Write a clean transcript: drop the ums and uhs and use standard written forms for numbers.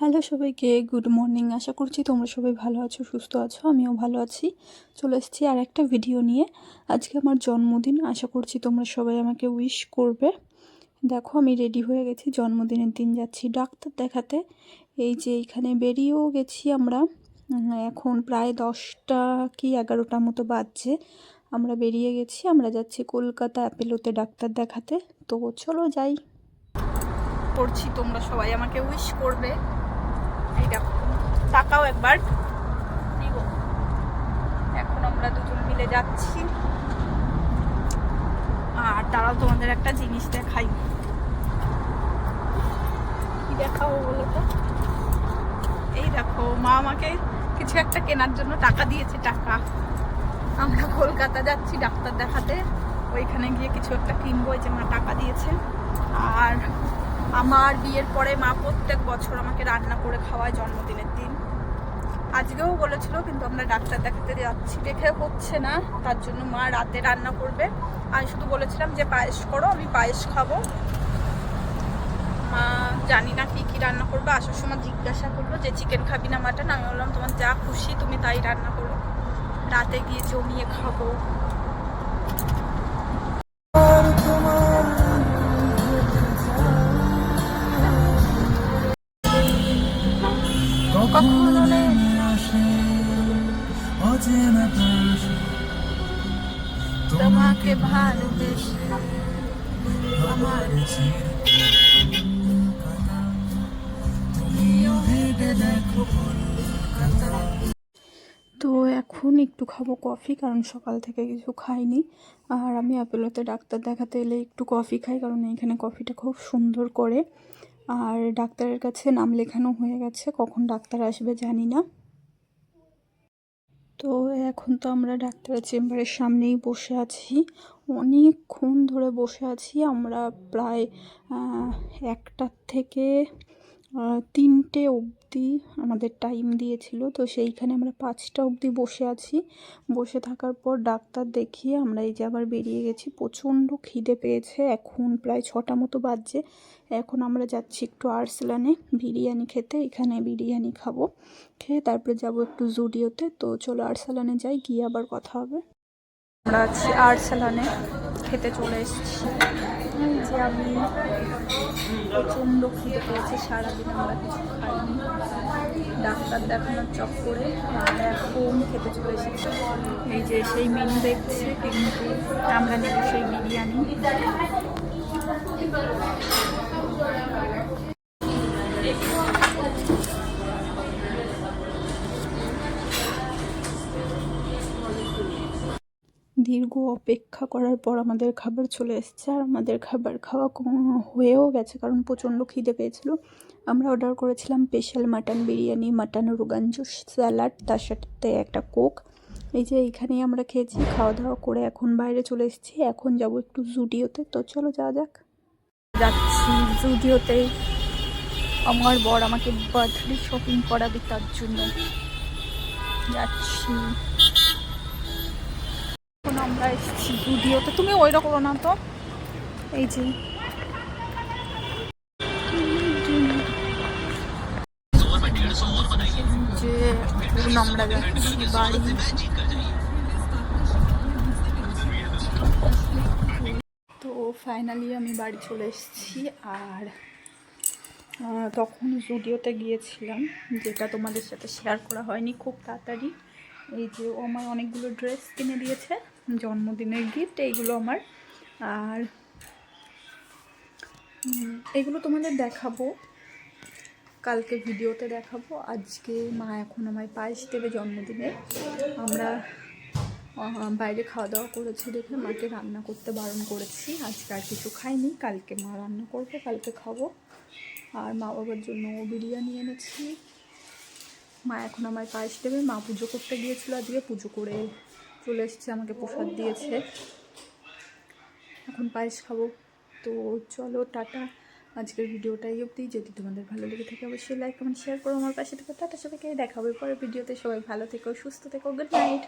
Hello সবাইকে, good morning. আশা করছি তোমরা সবাই ভালো আছো, সুস্থ আছো। আমিও ভালো আছি। চলে এসেছি আর একটা ভিডিও নিয়ে। আজকে আমার জন্মদিন, আশা করছি তোমরা সবাই আমাকে উইশ করবে। দেখো আমি রেডি হয়ে গেছি, জন্মদিনের দিন যাচ্ছি ডাক্তার দেখাতে। এই যে এইখানে বেরিয়েও গেছি আমরা। এখন প্রায় 10টা কি 11টার মতো বাজছে। আমরা বেরিয়ে গেছি, আমরা যাচ্ছি কলকাতা অ্যাপেলোতে ডাক্তার দেখাতে। তো চলো যাই। করছি, তোমরা সবাই আমাকে উইশ করবে। এই দেখো, তাকাও একবার। এখন আমরা দুজন মিলে যাচ্ছি। আর তারাও তোমাদের একটা জিনিস দেখাই। কি দেখাবো বলো তো? এই দেখো, মা আমাকে কিছু একটা কেনার জন্য টাকা দিয়েছে। টাকা, আমরা কলকাতা যাচ্ছি ডাক্তার দেখাতে, ওইখানে গিয়ে কিছু একটা কিনবো। এই যে মা টাকা দিয়েছে। আর আমার বিয়ের পরে মা প্রত্যেক বছর আমাকে রান্না করে খাওয়ায় জন্মদিনের দিন। আজকেও বলেছিল, কিন্তু আমরা ডাক্তার দেখাতে যাচ্ছি দেখে হচ্ছে না, তার জন্য মা রাতে রান্না করবে। আমি শুধু বলেছিলাম যে পায়েস করো, আমি পায়েস খাবো। মা জানি না কি কি রান্না করবে। আসার সময় জিজ্ঞাসা করলো যে চিকেন খাবি না মাটন। আমি বললাম তোমার যা খুশি তুমি তাই রান্না করো, রাতে গিয়ে জমিয়ে খাবো। তোমাকে ভালোবেসে আমার তো এখন একটু খাবো কফি, কারণ সকাল থেকে কিছু খাইনি। আর আমি অ্যাপেলোতে ডাক্তার দেখাতে এলে একটু কফি খাই, কারণ এইখানে কফিটা খুব সুন্দর করে। আর ডাক্তারের কাছে নাম লেখানো হয়ে গেছে, কখন ডাক্তার আসবে জানি না। তো এখন তো আমরা ডাক্তারের চেম্বারের সামনেই বসে আছি, অনেকক্ষণ ধরে বসে আছি আমরা। প্রায় 1টার থেকে 3টে অবধি আমাদের টাইম দিয়েছিল। তো সেইখানে আমরা 5টা অবধি বসে আছি। বসে থাকার পর ডাক্তার দেখিয়ে আমরা এই যে আবার বেরিয়ে গেছি। প্রচণ্ড খিদে পেয়েছে, এখন প্রায় 6টা মতো বাজছে। এখন আমরা যাচ্ছি একটু আরসালানে বিরিয়ানি খেতে। এখানে বিরিয়ানি খাবো, খেয়ে তারপরে যাব একটু জুডিওতে। তো চলো আরসালানে যাই, গিয়ে আবার কথা হবে। আমরা আছি আরসালানে, খেতে চলে এসেছি। যে আমি প্রচণ্ড খিদে পেয়েছে, সারাদিন আমরা কিছু খাইনি ডাক্তার দেখানোর চক্করে। আর এখন খেতে চলে এসেছি। এই যে সেই মেনু দেখছে, কিন্তু আমরা নেব সেই বিরিয়ানি। দীর্ঘ অপেক্ষা করার পর আমাদের খাবার চলে এসেছে। আর আমাদের খাবার খাওয়া হয়েও গেছে, কারণ প্রচণ্ড খিদে পেয়েছিল। আমরা অর্ডার করেছিলাম special mutton biryani, mutton rogan josh, salad, তার সাথে একটা কোক। এই যে এইখানেই আমরা খেয়েছি। খাওয়া দাওয়া করে এখন বাইরে চলে এসেছি। এখন যাব একটু জুডিওতে। তো চলো যাওয়া যাক। যাচ্ছি জুডিওতে, আমার বর আমাকে বার্থডে শপিং করাবে, তার জন্য যাচ্ছি। আমরা এসেছি জুডিওতে। তুমি ওইটা করো না তো। এই যে আমরা যাচ্ছি বাড়ি। তো ফাইনালি আমি বাড়ি চলে এসেছি। আর তখন জুডিওতে গিয়েছিলাম, যেটা তোমাদের সাথে শেয়ার করা হয়নি খুব তাড়াতাড়ি। এই যে ও আমার অনেকগুলো ড্রেস কিনে দিয়েছে, জন্মদিনের গিফট এইগুলো আমার। আর এগুলো তোমাদের দেখাবো কালকে, ভিডিওতে দেখাবো। আজকে মা এখন আমায় পায়েস দেবে জন্মদিনে। আমরা বাইরে খাওয়া দাওয়া করেছি দেখে মাকে রান্না করতে বারণ করেছি। আজকে আর কিছু খাইনি, কালকে মা রান্না করবে, কালকে খাবো। আর মা বাবার জন্য বিরিয়ানি এনেছি। মা এখন আমায় পায়েস দেবে। মা পুজো করতে গিয়েছিল, আজকে পুজো করে চলে এসেছে, আমাকে প্রসাদ দিয়েছে। এখন পায়েস খাবো। তো চলো টাটা, আজকের ভিডিওটাই অবধি। যদি তোমাদের ভালো লেগে থাকে অবশ্যই লাইক কমেন্ট শেয়ার করো, আমার পাশে থেকে। টাটা, সবাইকে দেখা হবে পরের ভিডিওতে। সবাই ভালো থেকো, সুস্থ থেকো, গুড নাইট।